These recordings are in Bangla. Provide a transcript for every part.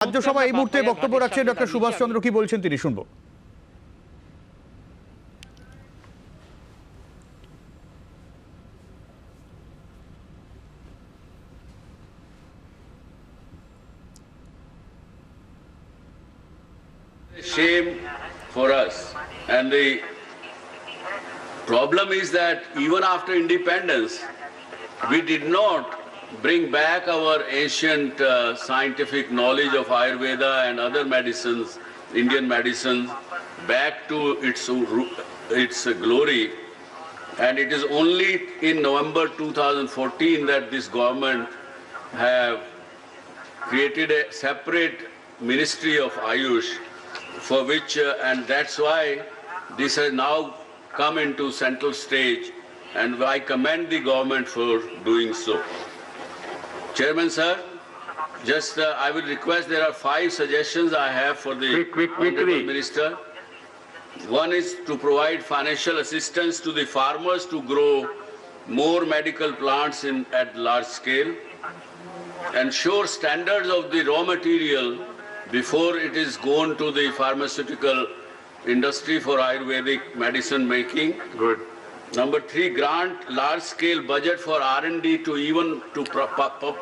রাজ্যসভা এই মুহূর্তে বক্তব্য রাখছেন ডক্টর সুভাষ চন্দ্র, কি বলছেন তিনি শুনবো। Shame for us, and the problem is that even after independence we did not bring back our ancient scientific knowledge of Ayurveda and other medicines, Indian medicines, back to its glory. And it is only in November 2014 that this government have created a separate Ministry of Ayush, for which and that's why this has now come into central stage, and I commend the government for doing so. Chairman sir, just I will request, there are 5 suggestions I have for the Honorable Minister. One is to provide financial assistance to the farmers to grow more medical plants at large scale, ensure standards of the raw material before it is gone to the pharmaceutical industry for Ayurvedic medicine making. Good. Number 3, grant large-scale budget for R&D to even to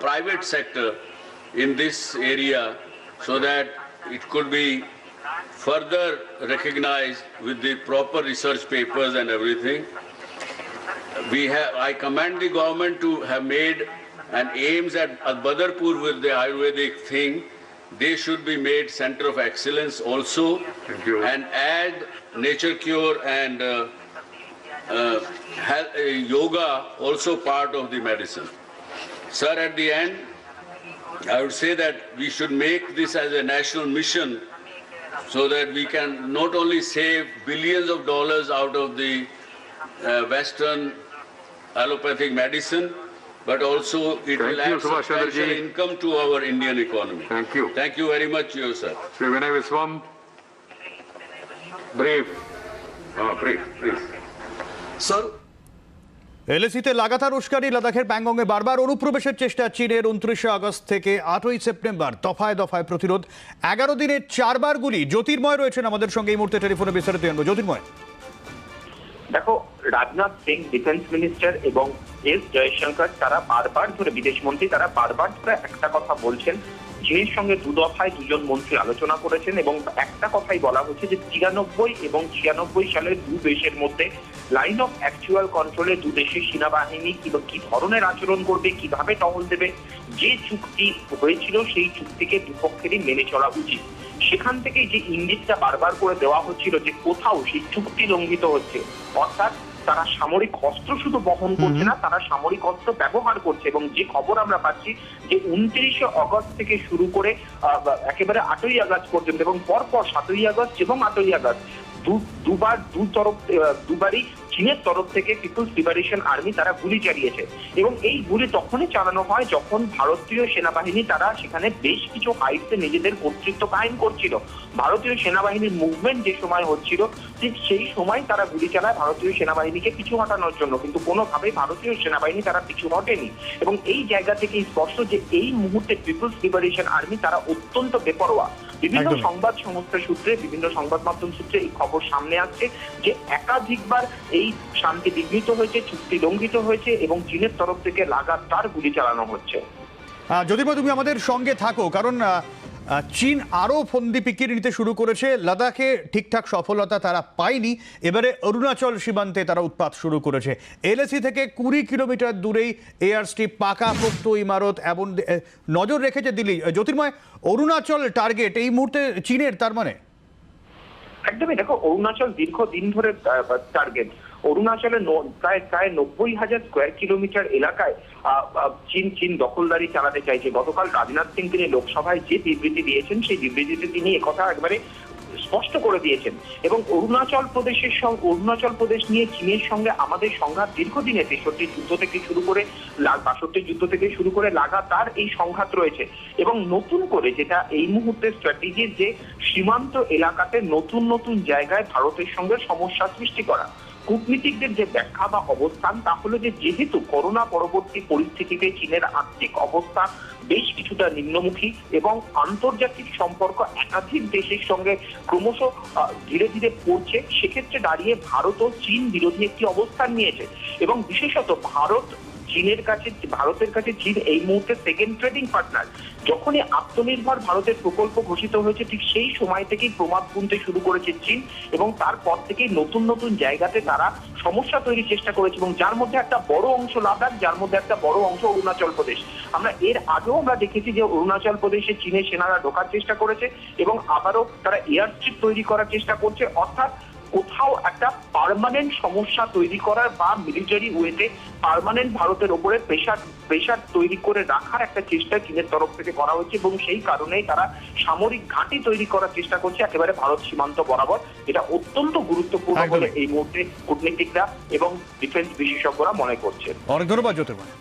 private sector in this area, so that it could be further recognized with the proper research papers and everything. I commend the government to have made an aims at Badarpur with the Ayurvedic thing. They should be made center of excellence also. Thank you. And add nature cure and yoga also part of the medicine. Sir, at the end, I would say that we should make this as a national mission, so that we can not only save billions of dollars out of the Western allopathic medicine, but also it will add substantial income to our Indian economy. Thank you. Thank you very much, you sir. Shri Vinay Viswam, brief. Brief, please. Sir. এলএসিতে লাগাতার উস্কানি, লাদাখের প্যাংগংয়ে বারবার অনুপ্রবেশের চেষ্টা চীনের। 29 আগস্ট থেকে 8ই সেপ্টেম্বর দফায় দফায় প্রতিরোধ, 11 দিনে 4 বার গুলি। জ্যোতির্ময় রয়েছেন আমাদের সঙ্গে এই মুহূর্তে টেলিফোনে, বিস্তারিত জানবো। জ্যোতির্ময়, দেখো, রাজনাথ সিং ডিফেন্স মিনিস্টার এবং এস জয়শঙ্কর তারা বারবার ধরে, বিদেশ মন্ত্রী তারা বারবার ধরে একটা কথা বলছেন, চীনের সঙ্গে 2 দফায় 2জন মন্ত্রী আলোচনা করেছেন এবং একটা কথাই বলা হচ্ছে যে 93 এবং 96 সালের 2 দেশের মধ্যে লাইন অফ অ্যাকচুয়াল কন্ট্রোলে 2 দেশের সেনাবাহিনী কি ধরনের আচরণ করবে, কিভাবে টহল দেবে, যে চুক্তি হয়েছিল সেই চুক্তিকে দুপক্ষেরই মেনে চলা উচিত। সেখান থেকে যে ইঙ্গিতটা বারবার করে দেওয়া হচ্ছিল যে কোথাও সেই চুক্তি লঙ্ঘিত হচ্ছে, অর্থাৎ তারা সামরিক অস্ত্র শুধু বহন করছে না, তারা সামরিক অস্ত্র ব্যবহার করছে। এবং যে খবর আমরা পাচ্ছি যে 29 আগস্ট থেকে শুরু করে একেবারে 8ই আগস্ট পর্যন্ত এবং পরপর 7ই আগস্ট এবং 8ই আগস্ট দুবারই চীনের তরফ থেকে পিপলস লিবারেশন আর্মি তারা গুলি চালিয়েছে। এবং এই গুলি তখনই চালানো হয় যখন ভারতীয় সেনাবাহিনী তারা সেখানে বেশ কিছু হাইটসে নিজেদের কর্তৃত্ব কায়েম করছিল। ভারতীয় সেনাবাহিনীর মুভমেন্ট যে সময় হচ্ছিল, ঠিক সেই সময় তারা গুলি চালায় ভারতীয় সেনাবাহিনীকে পিছু হটানোর জন্য, কিন্তু কোনোভাবেই ভারতীয় সেনাবাহিনী তারা পিছু হটেনি। এবং এই জায়গা থেকেই স্পষ্ট যে এই মুহূর্তে পিপলস লিবারেশন আর্মি তারা অত্যন্ত বেপরোয়া। বিভিন্ন সংবাদ সংস্থা সূত্রে, বিভিন্ন সংবাদ মাধ্যম সূত্রে এই খবর সামনে আসছে যে একাধিকবার এই শান্তি বিঘ্নিত হয়েছে, চুক্তি লঙ্ঘিত হয়েছে এবং চীনের তরফ থেকে লাগাতার গুলি চালানো হচ্ছে। জ্যোতির্ময়, তুমি আমাদের সঙ্গে থাকো, কারণ চীন আরও ফন্দি পিকির নিতে শুরু করেছে। লাদাখে ঠিকঠাক সফলতা তারা পায়নি, এবারে অরুণাচল সীমান্তে তারা উৎপাত শুরু করেছে। এলএসি থেকে 20 কিলোমিটার দূরেই এয়ার স্ট্রিপ, পাকাপোক্ত ইমারত, এমন নজর রেখেছে দিল্লি। জ্যোতির্ময়, অরুণাচল টার্গেট এই মুহূর্তে চীনের, তার মানে? একদমই। দেখো, অরুণাচল দীর্ঘদিন ধরে টার্গেট। অরুণাচলে প্রায় 90,000 স্কোয়ার কিলোমিটার এলাকায় চীন দখলদারি চালাতে চাইছে। গতকাল রাজনাথ সিং তিনি লোকসভায় যে বিবৃতি দিয়েছেন, সেই বিবৃতিতে তিনি একথা একবারে স্পষ্ট করে দিয়েছেন। এবং অরুণাচল প্রদেশ নিয়ে চীনের সঙ্গে আমাদের সংঘাত দীর্ঘদিনের, 63 যুদ্ধ থেকে শুরু করে 62 যুদ্ধ থেকে শুরু করে লাগাতার এই সংঘাত রয়েছে। এবং নতুন করে যেটা এই মুহূর্তে স্ট্র্যাটেজি, যে সীমান্ত এলাকাতে নতুন নতুন জায়গায় ভারতের সঙ্গে সমস্যা সৃষ্টি করা। কূটনীতিকদের যে ব্যাখ্যা বা অবস্থান তা হলো যে যেহেতু করোনা পরবর্তী পরিস্থিতিতে চীনের আর্থিক অবস্থা বেশ কিছুটা নিম্নমুখী এবং আন্তর্জাতিক সম্পর্ক একাধিক দেশের সঙ্গে ক্রমশ ধীরে ধীরে পড়ছে, সেক্ষেত্রে দাঁড়িয়ে ভারতও চীন বিরোধী একটি অবস্থান নিয়েছে এবং বিশেষত ভারতের কাছে চীন এই মুহূর্তে সেকেন্ড ট্রেডিং পার্টনার। যখনই আত্মনির্ভর ভারতের প্রকল্প ঘোষিত হয়েছে ঠিক সেই সময় থেকেই প্রমাদ গুনতে শুরু করেছে চীন এবং তারপর থেকেই নতুন নতুন জায়গাতে তারা সমস্যা তৈরির চেষ্টা করেছে এবং যার মধ্যে একটা বড় অংশ লাদাখ, যার মধ্যে একটা বড় অংশ অরুণাচল প্রদেশ। আমরা এর আগেও আমরা দেখেছি যে অরুণাচল প্রদেশে চীনের সেনারা ঢোকার চেষ্টা করেছে এবং আবারও তারা এয়ার স্ট্রিপ তৈরি করার চেষ্টা করছে, অর্থাৎ কোথাও একটা পার্মানেন্ট সমস্যা তৈরি করার বা মিলিটারি ওয়েতে পার্মানেন্ট ভারতের ওপরে প্রেশার তৈরি করে রাখার একটা চেষ্টা চীনের তরফ থেকে করা হচ্ছে এবং সেই কারণেই তারা সামরিক ঘাঁটি তৈরি করার চেষ্টা করছে একেবারে ভারত সীমান্ত বরাবর। এটা অত্যন্ত গুরুত্বপূর্ণ বলে এই মুহূর্তে কূটনীতিকরা এবং ডিফেন্স বিশেষজ্ঞরা মনে করছেন। অনেক ধন্যবাদ জ্যোতির্ময়।